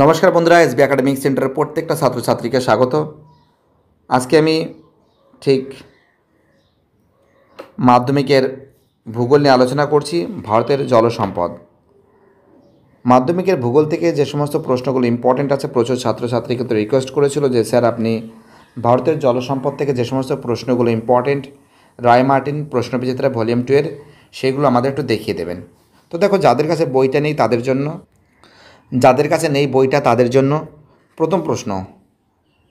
নমস্কার বন্ধুরা, SB academic সেন্টারের প্রত্যেকটা ছাত্রছাত্রীকে স্বাগত। আজকে আমি ঠিক মাধ্যমিকের ভূগোল নিয়ে আলোচনা করছি। ভারতের জলসম্পদ। মাধ্যমিকের ভূগোল থেকে যে সমস্ত প্রশ্নগুলো ইম্পর্টেন্ট আছে, প্রচুর ছাত্রছাত্রী কিন্তু রিকোয়েস্ট করেছিল যে স্যার আপনি ভারতের জলসম্পদ থেকে যে সমস্ত প্রশ্নগুলো ইম্পর্টেন্ট, রায় মার্টিন প্রশ্ন বিজেতারা ভলিউম 2 এর, সেগুলো আমাদের একটু দেখিয়ে দেবেন। তো দেখো, যাদের কাছে বইটা নেই তাদের জন্য, যাদের কাছে নেই বইটা তাদের জন্য প্রথম প্রশ্ন,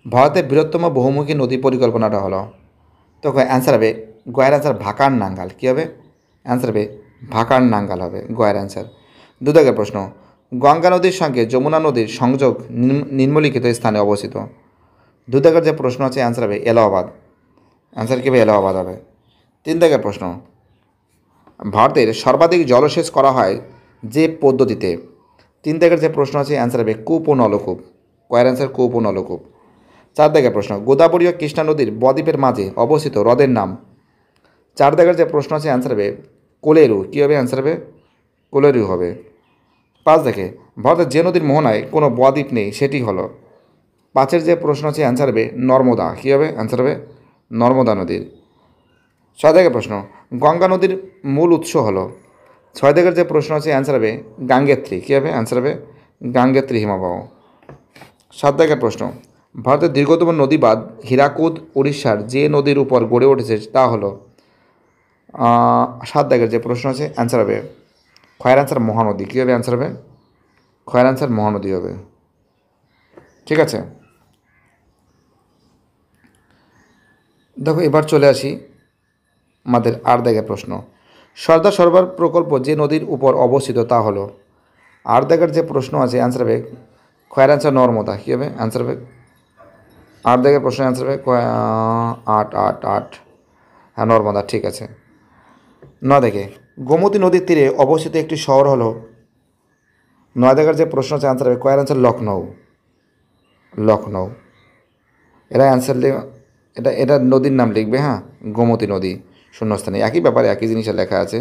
ভারতের বৃহত্তম বহুমুখী নদী পরিকল্পনাটা হলো। তো অ্যান্সার হবে গয়ের অ্যান্সার ভাকার নাঙ্গাল। কী হবে? অ্যান্সার হবে ভাকার নাঙ্গাল হবে গয়ের অ্যান্সার। দুদাগের প্রশ্ন, গঙ্গা নদীর সঙ্গে যমুনা নদীর সংযোগ নিম্নলিখিত স্থানে অবস্থিত। দুদাগের যে প্রশ্ন আছে অ্যান্সার হবে এলাহাবাদ। অ্যান্সার কী হবে? এলাহাবাদ হবে। তিন দাগের প্রশ্ন, ভারতের সর্বাধিক জলসেচ করা হয় যে পদ্ধতিতে। তিন দাগের যে প্রশ্ন আছে অ্যান্সার হবে কূপ ও নলকূপ। কয়ের অ্যান্সার কূপ ও নলকূপ। চার দাগের প্রশ্ন, গোদাবরী ও কৃষ্ণা নদীর বদ্বীপের মাঝে অবস্থিত হ্রদের নাম। চার দাগের যে প্রশ্ন আছে অ্যান্সার হবে কোলেরু। কী হবে? অ্যান্সার হবে কোলেরু হবে। পাঁচ দেখে, ভারতের যে নদীর মোহনায় কোনো বদ্বীপ নেই সেটি হলো। পাঁচের যে প্রশ্ন আছে অ্যান্সার হবে নর্মদা। কী হবে? অ্যান্সার হবে নর্মদা নদীর। ছয় দাগের প্রশ্ন, গঙ্গা নদীর মূল উৎস হলো। ছয় দাগের যে প্রশ্ন আছে অ্যান্সার হবে গাঙ্গেত্রী। কী হবে? অ্যান্সার হবে গাঙ্গেত্রী হিমবাহ। সাত দাগের প্রশ্ন, ভারতের দীর্ঘতম নদীবাঁধ হীরাকুদ উড়িষ্যার যে নদীর উপর গড়ে উঠেছে তা হলো। সাত দাগের যে প্রশ্ন আছে অ্যান্সার হবে খয়ের অ্যান্সার মহানদী। কী হবে? অ্যান্সার হবে খয়ের অ্যান্সার মহানদী হবে। ঠিক আছে, দেখো এবার চলে আসি আমাদের আট দাগের প্রশ্ন, সর্দার সরোবর প্রকল্প যে নদীর উপর অবস্থিত তা হলো। আট দাগের যে প্রশ্ন আছে অ্যান্সার হবে খয়ের অ্যান্সার নর্মদা। কী হবে? অ্যান্সার হবে আট দাগের প্রশ্ন অ্যান্সার হবে আট আট আট হ্যাঁ, নর্মদা। ঠিক আছে। নয় দেখে, গোমতী নদীর তীরে অবস্থিত একটি শহর হলো। নয় দাগের যে প্রশ্ন আছে অ্যান্সার হবে কয়ের অ্যান্সার লখনৌ। লখনৌ। এরা অ্যান্সার এটা এটা নদীর নাম লিখবে। হ্যাঁ, গোমতী নদী শূন্যস্থানে, একই ব্যাপারে একই জিনিসে লেখা আছে,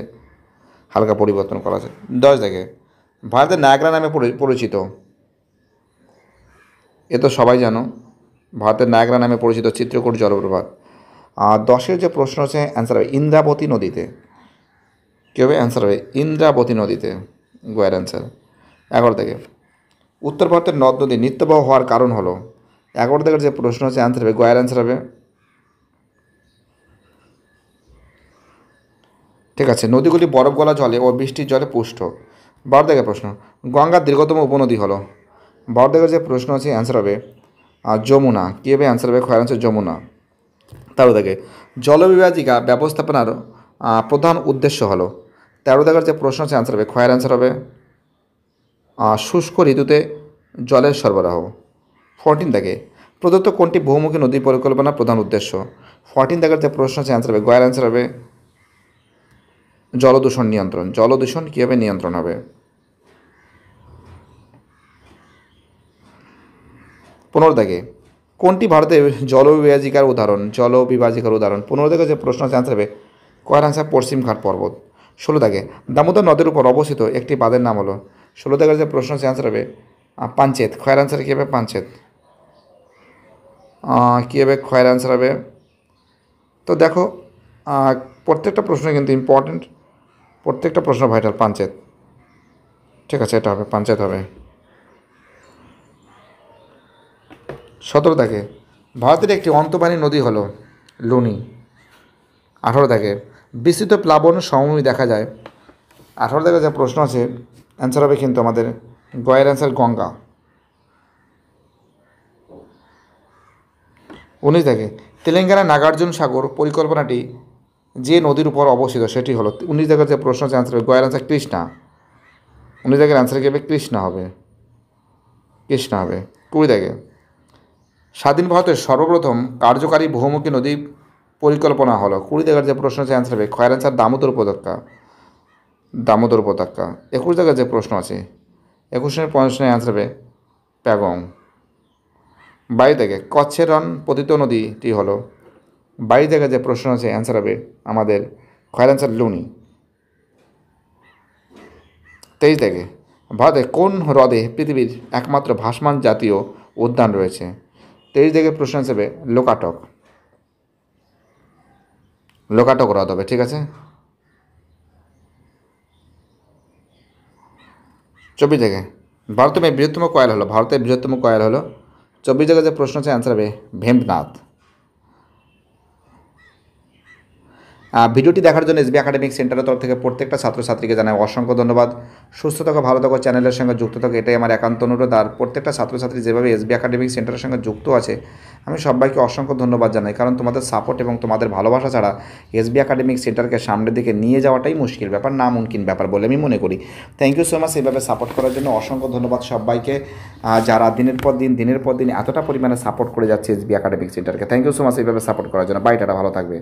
হালকা পরিবর্তন করা আছে। 10 দেখে, ভারতের নায়াগ্রা নামে পরিচিত। এ তো সবাই জানো, ভারতের নায়াগ্রা নামে পরিচিত চিত্রকূট জলপ্রপাত। আর 10-এর যে প্রশ্ন আছে অ্যান্সার হবে ইন্দ্রাবতী নদীতে। কী হবে? অ্যান্সার হবে ইন্দ্রাবতী নদীতে, গোয়ের অ্যান্সার। 11 থেকে, উত্তর ভারতের নদ নদী নিত্যবহ হওয়ার কারণ হলো। 11 থেকে যে প্রশ্ন আছে অ্যান্সার হবে গোয়ের অ্যান্সার হবে। ঠিক আছে, নদীগুলি বরফ গলা জলে ও বৃষ্টির জলে পুষ্ট। 12 থেকে প্রশ্ন, গঙ্গার দীর্ঘতম উপনদী হলো। 12 থেকে যে প্রশ্ন আছে অ্যান্সার হবে যমুনা। কী হবে? অ্যান্সার হবে খয়ের অ্যান্সার যমুনা। 13 থেকে, জলবিভাজিকা ব্যবস্থাপনার প্রধান উদ্দেশ্য হলো। 13 থেকে যে প্রশ্ন আছে অ্যান্সার হবে খয়ের অ্যান্সার হবে শুষ্ক ঋতুতে জলের সরবরাহ। 14 থেকে, প্রদত্ত কোনটি বহুমুখী নদী পরিকল্পনার প্রধান উদ্দেশ্য। 14 থেকে যে প্রশ্ন আছে অ্যান্সার হবে গয়ের অ্যান্সার হবে জলদূষণ নিয়ন্ত্রণ। জলদূষণ কীভাবে নিয়ন্ত্রণ হবে। 15 থেকে, কোনটি ভারতের জলবিভাজিকার উদাহরণ। জলবিভাজিকার উদাহরণ। 15 থেকে যে প্রশ্ন আছে অ্যান্সার হবে কয়ের অ্যান্সার পশ্চিম ঘাট পর্বত। 16 থেকে, দামোদর নদের উপর অবস্থিত একটি বাঁধের নাম হলো। 16 থেকে যে প্রশ্ন আছে অ্যান্সার হবে পাঞ্চেত। খয়ের অ্যান্সার কী হবে? পাঞ্চেত। কী হবে? খয়ের অ্যান্সার হবে। তো দেখো, প্রত্যেকটা প্রশ্ন কিন্তু ইম্পর্টেন্ট, প্রত্যেকটা প্রশ্ন ভাইটাল। পাঞ্চেত। ঠিক আছে, এটা হবে পাঞ্চেত হবে। 17 থেকে, ভারতের একটি অন্তর্বাহী নদী হলো লুনি। 18 থেকে, বিস্তৃত প্লাবন সমভূমি দেখা যায়। 18 থেকে যে প্রশ্ন আছে অ্যান্সার হবে কিন্তু আমাদের গয়ের অ্যান্সার গঙ্গা। 19 থেকে, তেলেঙ্গানা নাগার্জুন সাগর পরিকল্পনাটি যে নদীর উপর অবস্থিত সেটি হলো। 19 থেকে যে প্রশ্ন আছে অ্যান্সার হবে গয়ের অ্যান্সার কৃষ্ণা। 19 থেকে অ্যান্সার কী হবে? কৃষ্ণা হবে। কৃষ্ণা হবে। 20 থেকে, স্বাধীন ভারতের সর্বপ্রথম কার্যকারী বহুমুখী নদী পরিকল্পনা হলো। 20 থেকে যে প্রশ্ন আছে অ্যান্সার হবে খয়ের অ্যান্সার দামোদর উপত্যকা। দামোদর উপত্যকা। 21 থেকে যে প্রশ্ন আছে 21 প্রশ্নের অ্যান্সার হবে প্যাগং। 22 থেকে, কচ্ছের রণ পতিত নদীটি হলো। 22 থেকে যে প্রশ্ন আছে অ্যান্সার হবে আমাদের খয়ের অ্যান্সার লুনি। 23 থেকে, ভারতে কোন হ্রদে পৃথিবীর একমাত্র ভাসমান জাতীয় উদ্যান রয়েছে? 23 দিকের প্রশ্ন হিসেবে লোকাটক, লোকাটক হ্রদ হবে, ঠিক আছে। 24 থেকে ভারতের বৃহত্তম কয়েল হলো, ভারতের বৃহত্তম কয়েল হলো 24 জায়গায় যে প্রশ্ন আছে অ্যান্সার হবে ভেম্বনাথ। ভিডিওটি দেখার জন্য এসবি একাডেমিক সেন্টারের তরফ থেকে প্রত্যেকটা ছাত্রছাত্রীকে জানাই অসংখ্য ধন্যবাদ। সুস্থ থাকো, ভালো থাকো, চ্যানেলের সঙ্গে যুক্ত থাকো, এটাই আমার একান্ত অনুরোধ। আর প্রত্যেকটা ছাত্রছাত্রী যেভাবে এসবি একাডেমিক সেন্টারের সঙ্গে যুক্ত আছে, আমি সবাইকে অসংখ্য ধন্যবাদ জানাই, কারণ তোমাদের সাপোর্ট এবং তোমাদের ভালোবাসা ছাড়া এসবি একাডেমিক সেন্টারকে সামনের দিকে নিয়ে যাওয়াটাই মুশকিল ব্যাপার, না মুমকিন ব্যাপার বলে আমি মনে করি। থ্যাংক ইউ সো মাচ এইভাবে সাপোর্ট করার জন্য, অসংখ্য ধন্যবাদ সবাইকে যারা দিনের পর দিন এতটা পরিমাণে সাপোর্ট করে যাচ্ছে এসবি একাডেমিক সেন্টারকে। থ্যাংক ইউ সো মাচ এইভাবে সাপোর্ট করার জন্য। বাই, টাটা, ভালো থাকবে।